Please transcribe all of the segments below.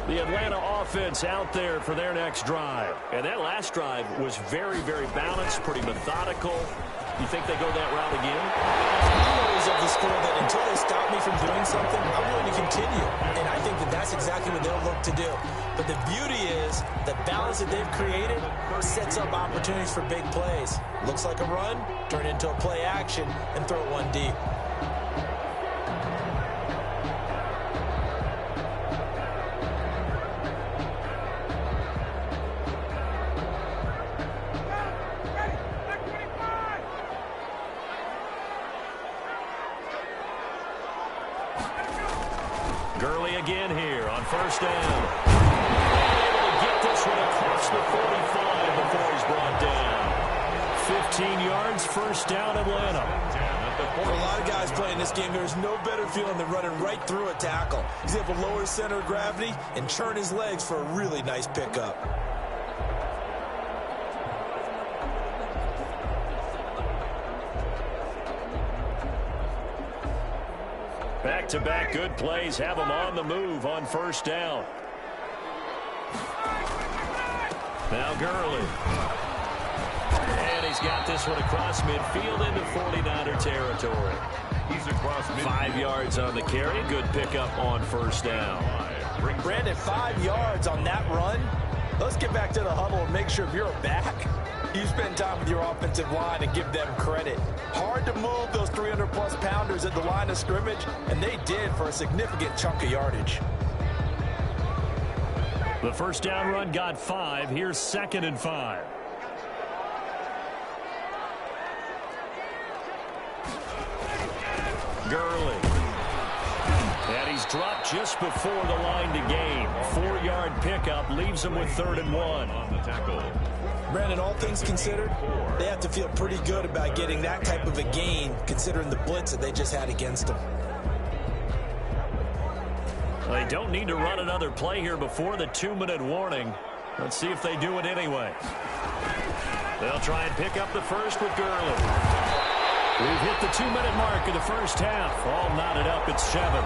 The Atlanta offense out there for their next drive. And that last drive was very, very balanced, pretty methodical. You think they go that route again? I'm always of the school that until they stop me from doing something, I'm going to continue. And I think that that's exactly what they'll look to do. But the beauty is the balance that they've created sets up opportunities for big plays. Looks like a run, turn it into a play action, and throw it one deep. Gurley again here on first down. Able to get this one across the 45 before he's brought down. 15 yards, first down, Atlanta. For a lot of guys playing this game, there's no better feeling than running right through a tackle. He's able to lower his center of gravity and churn his legs for a really nice pickup. Back-to-back good plays have them on the move on first down. Now Gurley. And he's got this one across midfield into 49er territory. He's across midfield. 5 yards on the carry. Good pickup on first down. Brandon, 5 yards on that run. Let's get back to the huddle and make sure if you're a back, you spend time with your offensive line and give them credit. Hard to move those 300-plus pounders at the line of scrimmage, and they did for a significant chunk of yardage. The first down run got 5. Here's 2nd and 5. Gurley. And he's dropped just before the line to gain. 4-yard pickup leaves him with 3rd and 1. On the tackle. Brandon, all things considered, they have to feel pretty good about getting that type of a gain, considering the blitz that they just had against them. They don't need to run another play here before the 2-minute warning. Let's see if they do it anyway. They'll try and pick up the first with Gurley. We've hit the 2-minute mark of the first half. All knotted up at 7.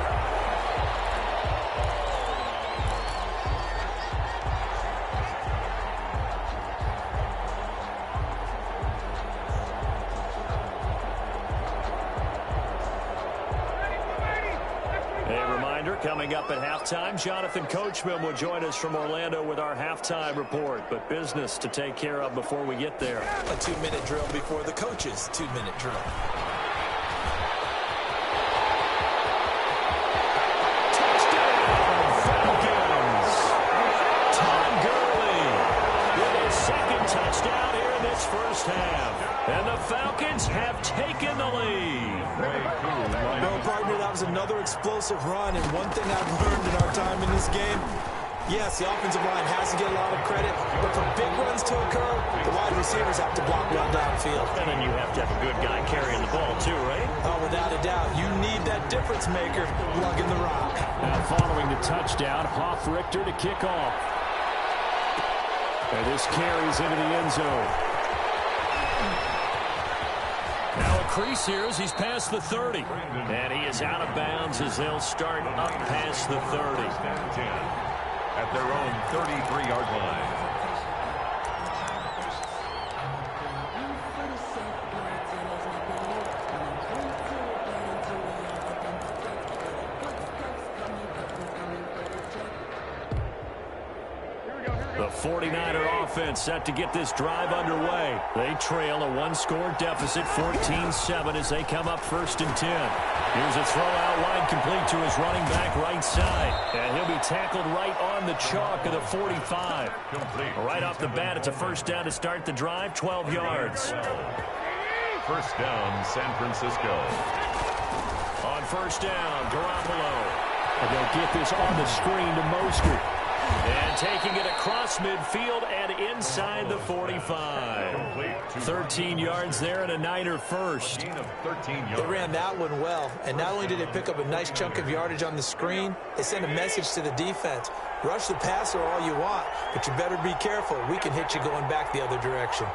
Coming up at halftime, Jonathan Coachman will join us from Orlando with our halftime report. But business to take care of before we get there. A 2-minute drill before the coach's 2-minute drill. Touchdown, Falcons! Todd Gurley with his 2nd touchdown here in this first half. And the Falcons have taken the lead. Well, partner, that was another explosive run, and one thing I've learned in our time in this game, yes, the offensive line has to get a lot of credit, but for big runs to occur, the wide receivers have to block well downfield. And then you have to have a good guy carrying the ball too, right? Oh, without a doubt. You need that difference maker lugging the rock. Now following the touchdown, Hoff-Richter to kick off. And this carries into the end zone. Now a crease here as he's past the 30. And he is out of bounds as they'll start up past the 30. At their own 33-yard line. The 49er offense set to get this drive underway. They trail a 1-score deficit, 14-7 as they come up 1st and 10. Here's a throw out wide complete to his running back right side. And he'll be tackled right on the chalk of the 45. Right off the bat, it's a first down to start the drive, 12 yards. First down, San Francisco. On first down, Garoppolo. And they'll get this on the screen to Mostert. And taking it across midfield and inside the 45. 13 yards there and a Niner first. They ran that one well, and not only did they pick up a nice chunk of yardage on the screen, they sent a message to the defense. Rush the passer all you want, but you better be careful. We can hit you going back the other direction.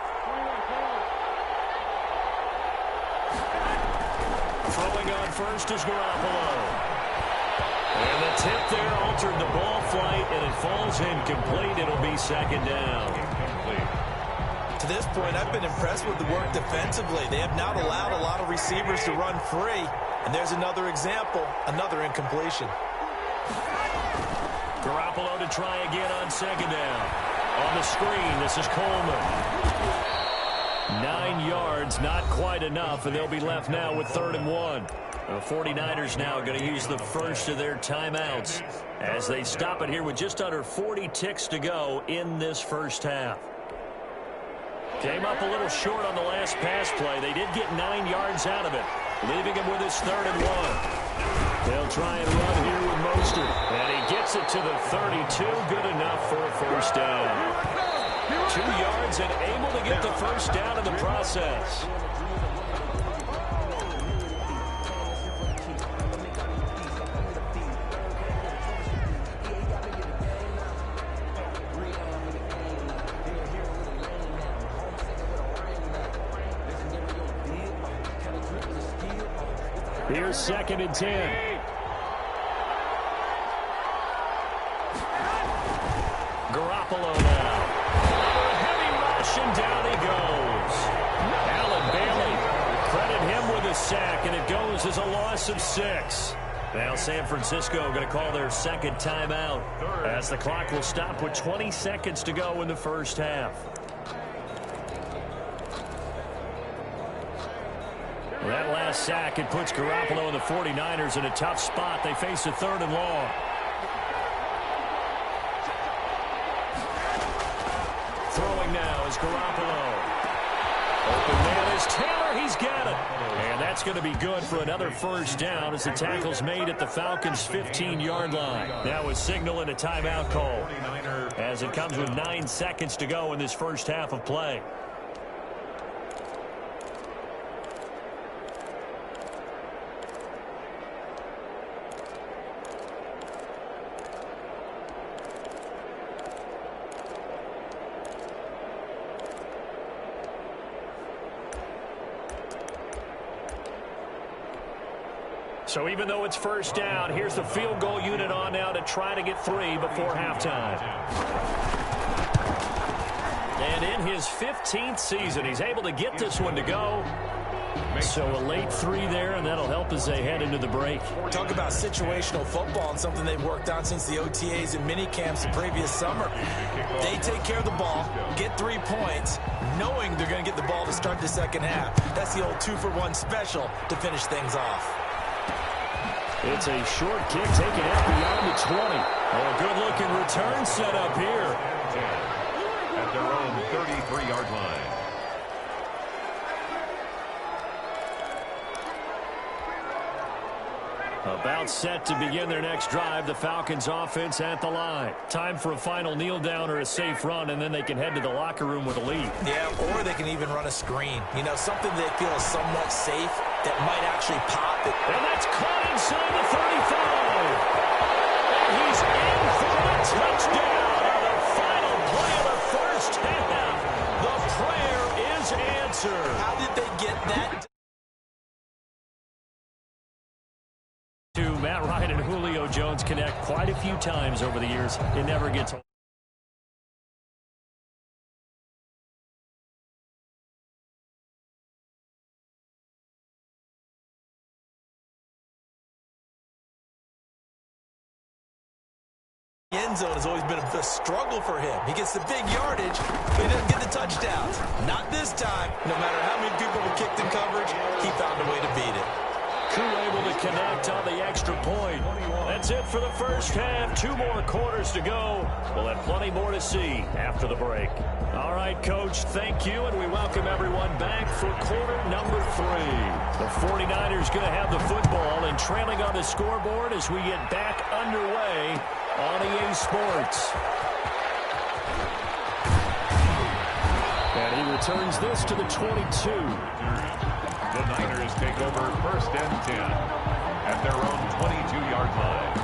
Throwing on first is Garoppolo. And the tip there altered the ball flight, and it falls incomplete. It'll be second down. To this point, I've been impressed with the work defensively. They have not allowed a lot of receivers to run free. And there's another example, another incompletion. Garoppolo to try again on second down. On the screen, this is Coleman. 9 yards, not quite enough, and they'll be left now with 3rd and 1. The 49ers now going to use the first of their timeouts as they stop it here with just under 40 ticks to go in this first half. Came up a little short on the last pass play. They did get 9 yards out of it, leaving him with his 3rd and 1. They'll try and run here with Mostert, and he gets it to the 32. Good enough for a first down. 2 yards and able to get the first down in the process. Here's 2nd and 10. Garoppolo now. A heavy rush, and down he goes. Allen Bailey, credit him with a sack, and it goes as a loss of 6. Now San Francisco going to call their second timeout as the clock will stop with 20 seconds to go in the first half. That last sack, it puts Garoppolo and the 49ers in a tough spot. They face a 3rd and long. Throwing now is Garoppolo. Open man is Taylor. He's got it. And that's going to be good for another first down as the tackle's made at the Falcons' 15-yard line. That was signaling a timeout call as it comes with 9 seconds to go in this first half of play. So even though it's first down, here's the field goal unit on now to try to get 3 before halftime. And in his 15th season, he's able to get this one to go. So a late 3 there, and that'll help as they head into the break. Talk about situational football and something they've worked on since the OTAs and mini camps the previous summer. They take care of the ball, get 3 points, knowing they're going to get the ball to start the second half. That's the old 2-for-1 special to finish things off. It's a short kick taken out beyond the 20. Oh, a good-looking return set up here. At their own 33-yard line. About set to begin their next drive. The Falcons offense at the line. Time for a final kneel down or a safe run, and then they can head to the locker room with a lead. Yeah, or they can even run a screen. You know, something they feel is somewhat safe that might actually pop it. And that's caught inside the 35. And he's in for the touchdown on the final play of the first half. The prayer is answered. How did they get that? Matt Ryan and Julio Jones connect quite a few times over the years. It never gets old. The end zone has always been a struggle for him. He gets the big yardage, but he doesn't get the touchdowns. Not this time. No matter how many people were kicked in coverage, he found a way to beat it. Crew able to connect on the extra point. That's it for the first half. 2 more quarters to go. We'll have plenty more to see after the break. All right, Coach, thank you, and we welcome everyone back for quarter number 3. The 49ers going to have the football and trailing on the scoreboard as we get back underway on EA Sports. And he returns this to the 22. The Niners take over 1st and 10 at their own 22-yard line.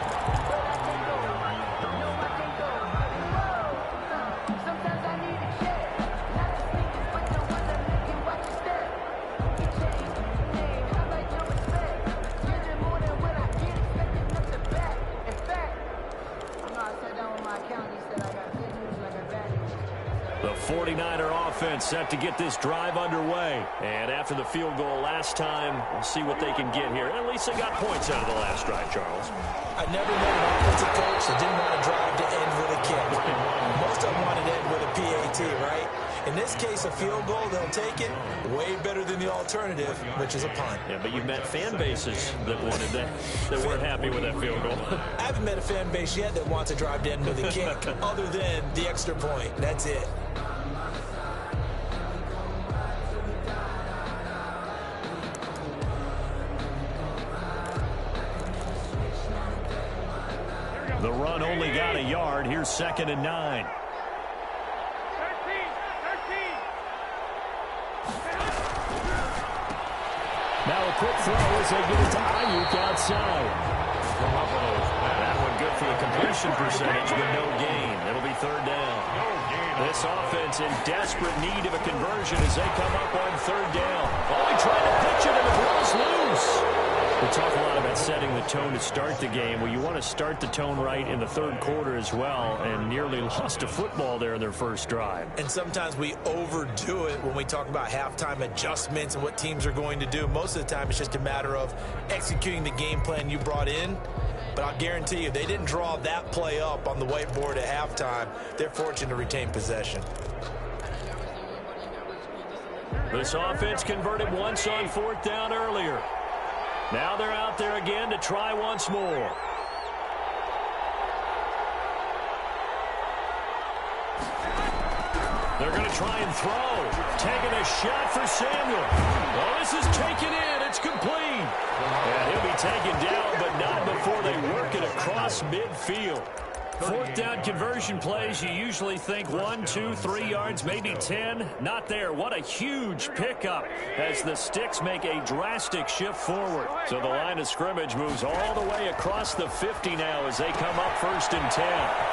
I sat down with my accountant. The 49er offense set to get this drive underway. And after the field goal last time, we'll see what they can get here. At least they got points out of the last drive, Charles. I never met an offensive coach that didn't want to drive to end with a kick. Most of them wanted to end with a PAT, right? In this case, a field goal, they'll take it. Way better than the alternative, which is a punt. Yeah, but you've met fan bases that wanted that weren't happy with that field goal. I haven't met a fan base yet that wants to drive to end with a kick, other than the extra point. That's it. The run only got a yard. Here's 2nd and 9. Now a quick throw as they get it to Ayuk outside. That one good for the completion percentage, but no gain. It'll be 3rd down. This offense in desperate need of a conversion as they come up on 3rd down. Oh, he tried to pitch it and it blows loose. We talk a lot about setting the tone to start the game. Well, you want to start the tone right in the 3rd quarter as well, and nearly lost a football there in their first drive. And sometimes we overdo it when we talk about halftime adjustments and what teams are going to do. Most of the time, it's just a matter of executing the game plan you brought in. But I'll guarantee you, they didn't draw that play up on the whiteboard at halftime. They're fortunate to retain possession. This offense converted once on 4th down earlier. Now they're out there again to try once more. They're going to try and throw. Taking a shot for Samuel. Oh, this is taken in. It's complete. And he'll be taken down, but not before they work it across midfield. 4th down conversion plays, you usually think 1, 2, 3 yards, maybe 10. Not there. What a huge pickup as the Sticks make a drastic shift forward. So the line of scrimmage moves all the way across the 50 now as they come up 1st and 10.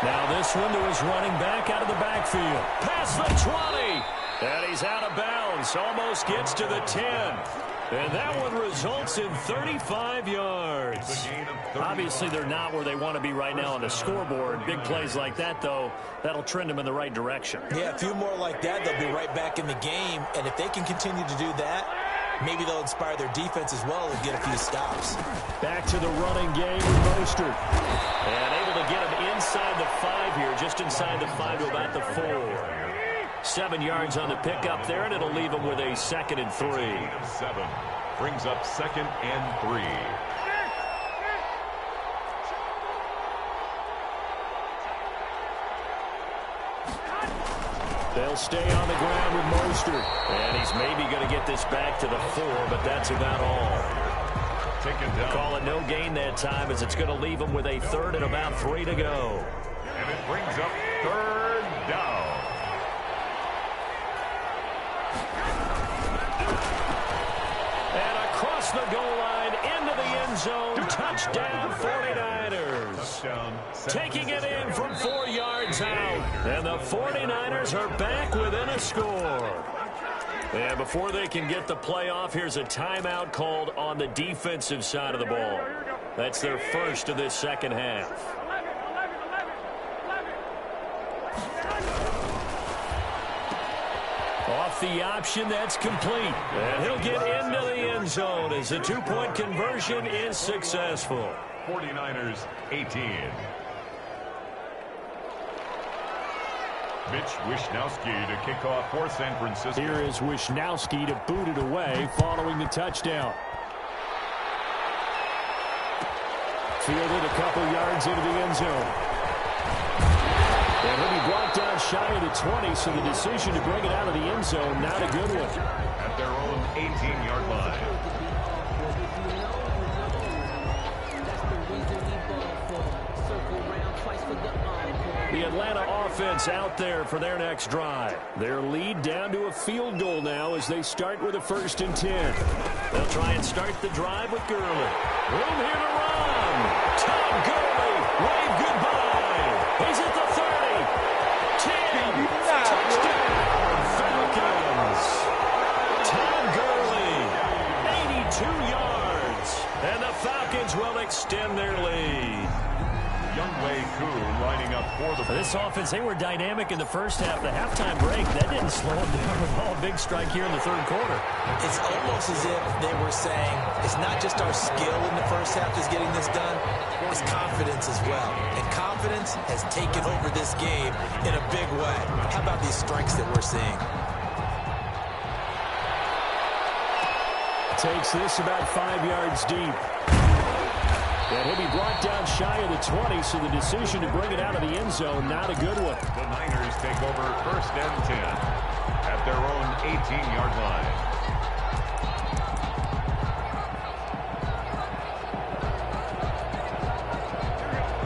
Now this one to his running back out of the backfield. Past the 20. And he's out of bounds. Almost gets to the 10. And that one results in 35 yards. Obviously, they're not where they want to be right now on the scoreboard. Big plays like that, though, that'll trend them in the right direction. Yeah, a few more like that, they'll be right back in the game. And if they can continue to do that, maybe they'll inspire their defense as well and get a few stops. Back to the running game with Mostert. And able to get him inside the 5 here, just inside the 5 to about the 4. 7 yards on the pickup there, and it'll leave them with a 2nd and 3. 7 brings up 2nd and 3. They'll stay on the ground with Mostert. And he's maybe going to get this back to the 4, but that's about all. Taken down. Call it no gain that time as it's going to leave them with a 3rd and about 3 to go. And it brings up 3rd down. The goal line into the end zone. Touchdown 49ers. Touchdown. Taking it in from 4 yards out. And the 49ers are back within a score. And before they can get the play off, here's a timeout called on the defensive side of the ball. That's their first of this 2nd half. Off the option, that's complete. And he'll get into the end zone as the 2-point conversion is successful. 49ers 18. Mitch Wishnowsky to kick off for San Francisco. Here is Wishnowsky to boot it away following the touchdown. Fielded a couple yards into the end zone. And he'll be brought down shy of the 20, so the decision to bring it out of the end zone, not a good one. At their own 18-yard line. The Atlanta offense out there for their next drive. Their lead down to a field goal now as they start with a 1st and 10. They'll try and start the drive with Gurley. Room here to run. Todd Gurley, wave goodbye. He's at the 30. 10. Touchdown, Falcons. Todd Gurley, 82 yards. And the Falcons will extend their lead. Younghoe Koo lining up for the... This offense, they were dynamic in the first half. The halftime break, that didn't slow them down at all. Big strike here in the third quarter. It's almost as if they were saying, it's not just our skill in the first half that's getting this done, it's confidence as well. And confidence has taken over this game in a big way. How about these strikes that we're seeing? Takes this about 5 yards deep. And he'll be brought down shy of the 20, so the decision to bring it out of the end zone, not a good one. The Niners take over 1st and 10 at their own 18-yard line.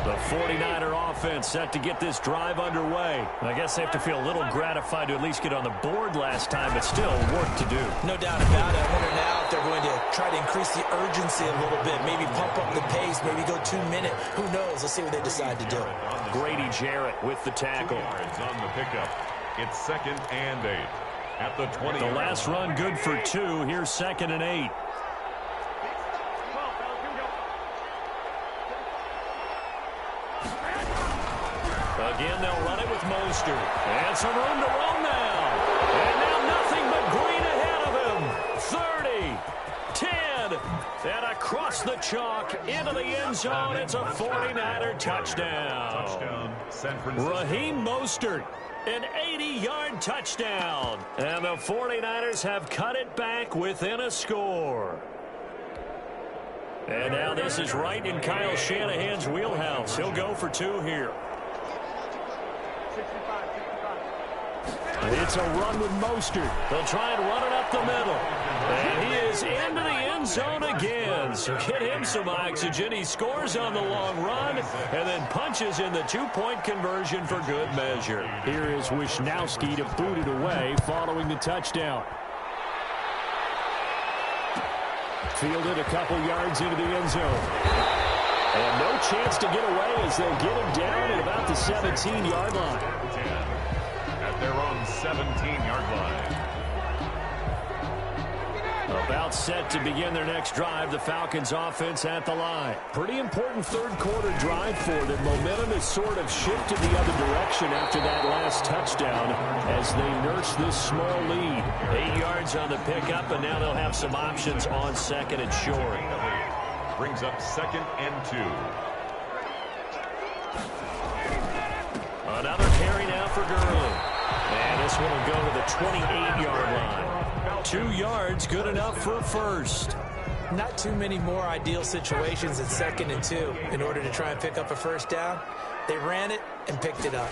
The 49er offense set to get this drive underway. I guess they have to feel a little gratified to at least get on the board last time, but still work to do. No doubt about it. I wonder now if they're going to try to increase the urgency a little bit, maybe pump up the pace, maybe go 2 minute. Who knows? Let's see what they decide to do. Grady Jarrett with the tackle. 2 yards on the pickup. It's 2nd and 8 at the 20. The last run good for 2. Here's 2nd and 8. Again, they'll run it with Mostert. And some room to roam now. And now nothing but green ahead of him. 30, 10, and across the chalk into the end zone. It's a 49er touchdown. Touchdown, San Francisco. Raheem Mostert, an 80-yard touchdown. And the 49ers have cut it back within a score. And now this is right in Kyle Shanahan's wheelhouse. He'll go for 2 here. It's a run with Mostert. They'll try and run it up the middle. And he is into the end zone again. So get him some oxygen. He scores on the long run and then punches in the 2-point conversion for good measure. Here is Wisnowski to boot it away following the touchdown. Fielded a couple yards into the end zone. And no chance to get away as they'll get him down at about the 17-yard line. At their own 17-yard line. About set to begin their next drive, the Falcons offense at the line. Pretty important third quarter drive for them. Momentum has sort of shifted the other direction after that last touchdown as they nurse this small lead. 8 yards on the pickup, and now they'll have some options on 2nd and short. Brings up 2nd and 2. Another carry now for Gurley. And this one will go to the 28-yard line. 2 yards, good enough for a first. Not too many more ideal situations at 2nd and 2 in order to try and pick up a first down. They ran it and picked it up.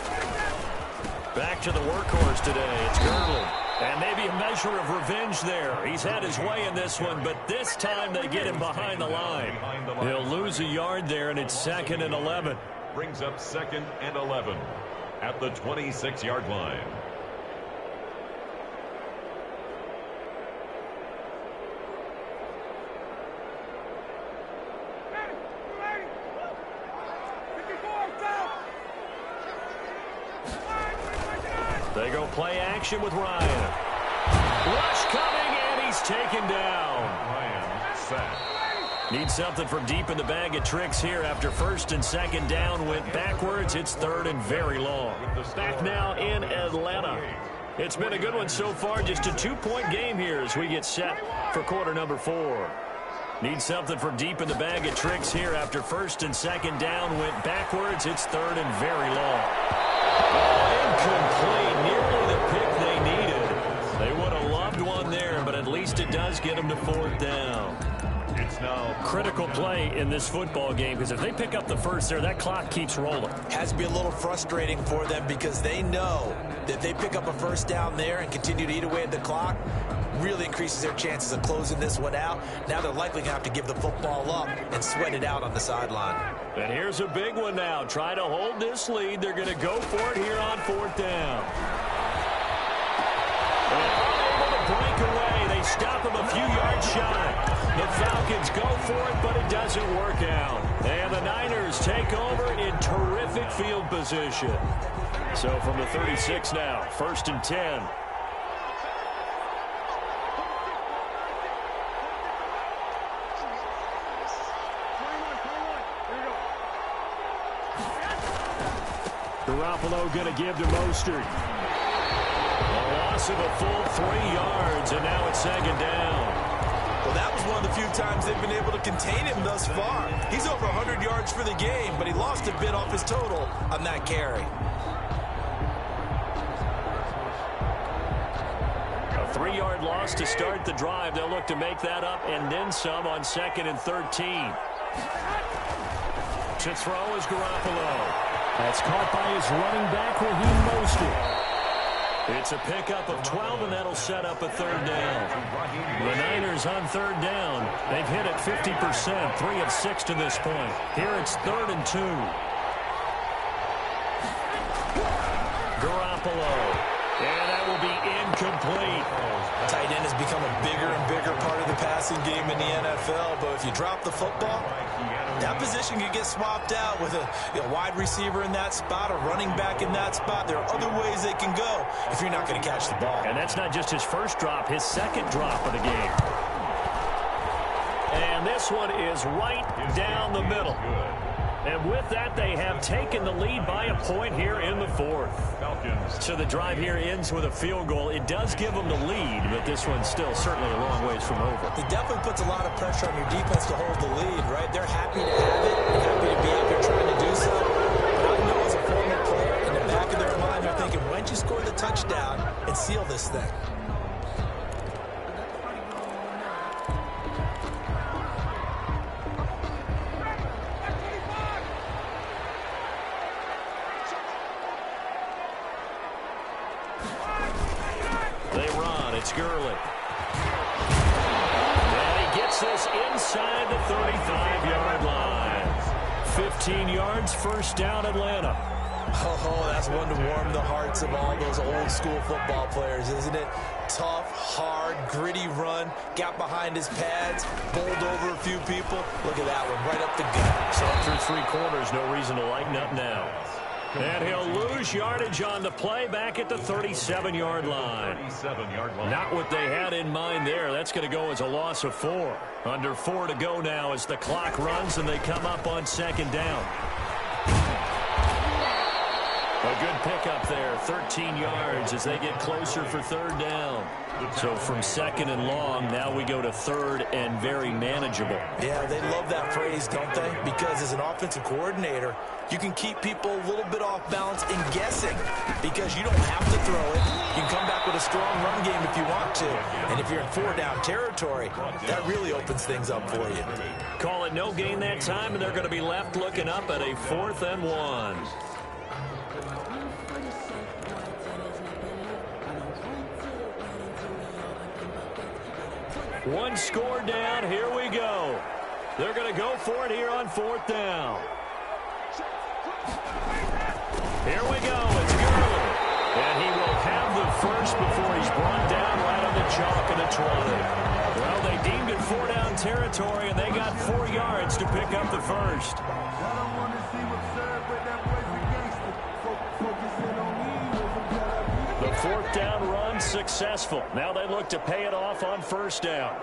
Back to the workhorse today. It's Gurley. And maybe a measure of revenge there. He's had his way in this one, but this time they get him behind the line. He'll lose a yard there, and it's 2nd and 11. Brings up 2nd and 11 at the 26-yard line. They go play action with Ryan. Rush coming, and he's taken down. Ryan sacked. Need something from deep in the bag of tricks here after 1st and 2nd down went backwards. It's 3rd and very long. Back now in Atlanta. It's been a good one so far. Just a 2-point game here as we get set for quarter number 4. Need something from deep in the bag of tricks here after 1st and 2nd down went backwards. It's 3rd and very long. Incomplete. Nearly the pick they needed. They would have loved one there, but at least it does get them to 4th down. It's now Critical play in this football game because if they pick up the first there, that clock keeps rolling. Has to be a little frustrating for them because they know that if they pick up a first down there and continue to eat away at the clock, really increases their chances of closing this one out. Now they're likely going to have to give the football up and sweat it out on the sideline. And here's a big one now. Try to hold this lead. They're going to go for it here on 4th down. Unable to break away. They stop him a few yards shy. The Falcons go for it, but it doesn't work out. And the Niners take over in terrific field position. So from the 36 now, 1st and 10. Garoppolo going to give to Mostert. A loss of a full 3 yards, and now it's second down. Well, that was one of the few times they've been able to contain him thus far. He's over 100 yards for the game, but he lost a bit off his total on that carry. A 3-yard loss to start the drive. They'll look to make that up and then some on 2nd and 13. To throw is Garoppolo. That's caught by his running back, Raheem Mostert. It's a pickup of 12, and that'll set up a 3rd down. The Niners on 3rd down. They've hit it 50%, 3 of 6 to this point. Here it's 3rd and 2. Garoppolo. And that will be incomplete. Tight end has become a bigger and bigger part of the passing game in the NFL, but if you drop the football, that position could get swapped out with a wide receiver in that spot, a running back in that spot. There are other ways they can go if you're not going to catch the ball. And that's not just his first drop, his second drop of the game. And this one is right down the middle. And with that, they have taken the lead by a point here in the 4th. So the drive here ends with a field goal. It does give them the lead, but this one's still certainly a long ways from over. It definitely puts a lot of pressure on your defense to hold the lead, right? They're happy to have it and happy to be out there trying to do so. But I know as a former player, in the back of their mind, they're thinking, when'd you score the touchdown and seal this thing? It's Gurley. And he gets this inside the 35-yard line. 15 yards, first down, Atlanta. Oh, that's one to warm the hearts of all those old-school football players, isn't it? Tough, hard, gritty run, got behind his pads, bowled over a few people. Look at that one, right up the gut. So through 3 quarters, no reason to lighten up now. And he'll lose yardage on the play back at the 37-yard line. Not what they had in mind there. That's going to go as a loss of 4. Under 4 to go now as the clock runs and they come up on 2nd down. A good pickup there, 13 yards as they get closer for 3rd down. So from 2nd and long, now we go to 3rd and very manageable. Yeah, they love that phrase, don't they? Because as an offensive coordinator, you can keep people a little bit off balance and guessing because you don't have to throw it. You can come back with a strong run game if you want to. And if you're in 4-down territory, that really opens things up for you. Call it no gain that time, and they're going to be left looking up at a 4th and 1. One score down. Here we go. They're going to go for it here on 4th down. Here we go. It's Gurley. And he will have the first before he's brought down right on the chalk of the 20. Well, they deemed it 4-down territory, and they got 4 yards to pick up the first. The 4th down run successful. Now they look to pay it off on 1st down.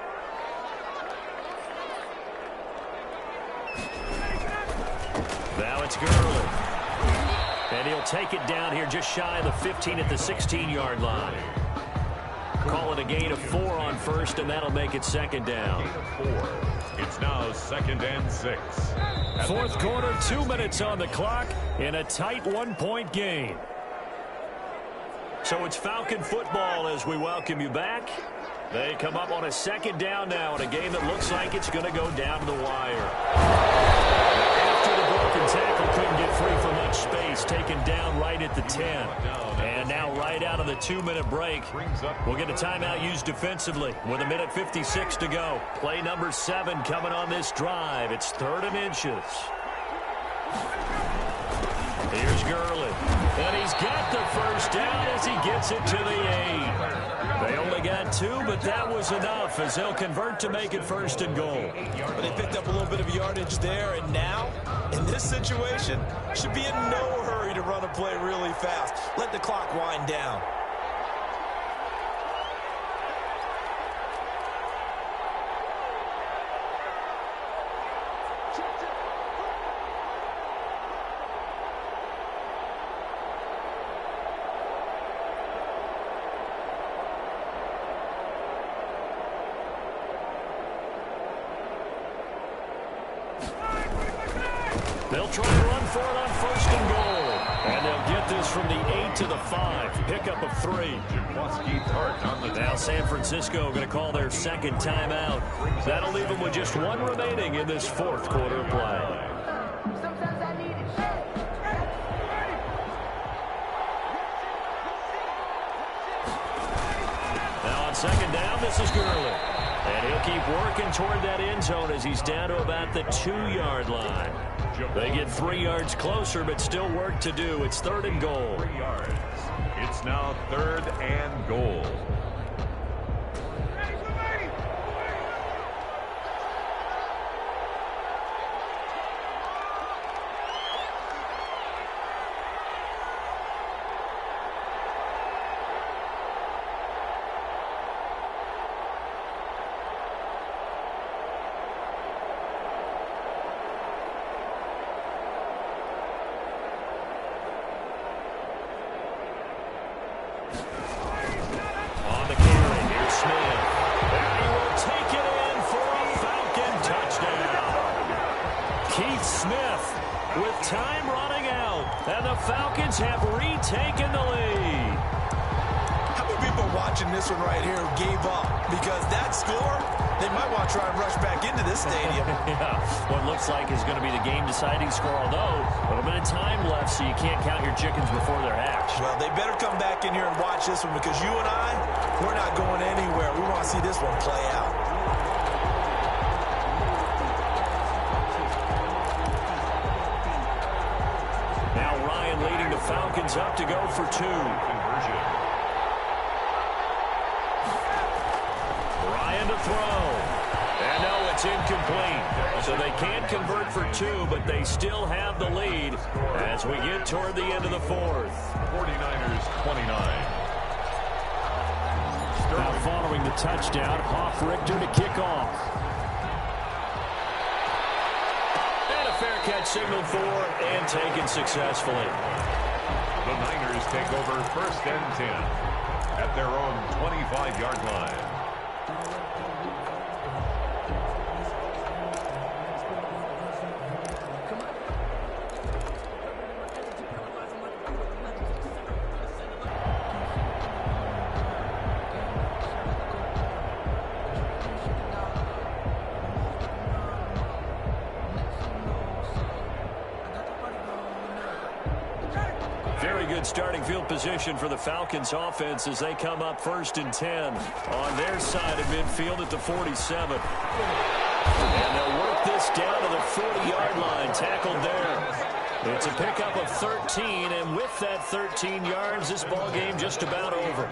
Now it's Gurley. And he'll take it down here just shy of the 15 at the 16-yard line. Call it a gain of 4 on 1st, and that'll make it 2nd down. It's now 2nd and 6. 4th quarter, 2 minutes on the clock in a tight 1-point game. So it's Falcon football as we welcome you back. They come up on a 2nd down now in a game that looks like it's going to go down to the wire. After the broken tackle, couldn't get free from much space, taken down right at the 10. And now right out of the 2-minute break, we'll get a timeout used defensively with 1:56 to go. Play number 7 coming on this drive. It's 3rd and inches. Here's Gurley. And he's got the first down as he gets it to the 8. They only got 2, but that was enough as they'll convert to make it 1st and goal. But they picked up a little bit of yardage there, and now, in this situation, should be in no hurry to run a play really fast. Let the clock wind down. try to run for it on first and goal. And they'll get this from the 8 to the 5. Pickup of 3. Now San Francisco going to call their second timeout. That'll leave them with just one remaining in this fourth quarter of play. Now on second down, this is Gurley. And he'll keep working toward that end zone as he's down to about the 2-yard line. They get 3 yards closer, but still work to do. It's third and goal. 3 yards. It's now third and goal. Falcons have retaken the lead. How many people watching this one right here gave up? Because that score, they might want to try and rush back into this stadium. Yeah, what looks like is going to be the game-deciding score, although a little bit of time left, so you can't count your chickens before they're hatched. Well, they better come back in here and watch this one because you and I, we're not going anywhere. We want to see this one play out. Leading the Falcons up to go for 2. Ryan to throw. And no, it's incomplete. So they can't convert for 2, but they still have the lead as we get toward the end of the fourth. 49ers 29. Now following the touchdown, Hoff-Richter to kick off. Fair catch signaled for and taken successfully. The Niners take over first and 10 at their own 25-yard line. Starting field position for the Falcons offense as they come up first and 10 on their side of midfield at the 47. And they'll work this down to the 40-yard line, tackled there. It's a pickup of 13, and with that 13 yards, this ball game just about over.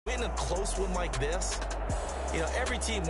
In a close one like this, you know, every team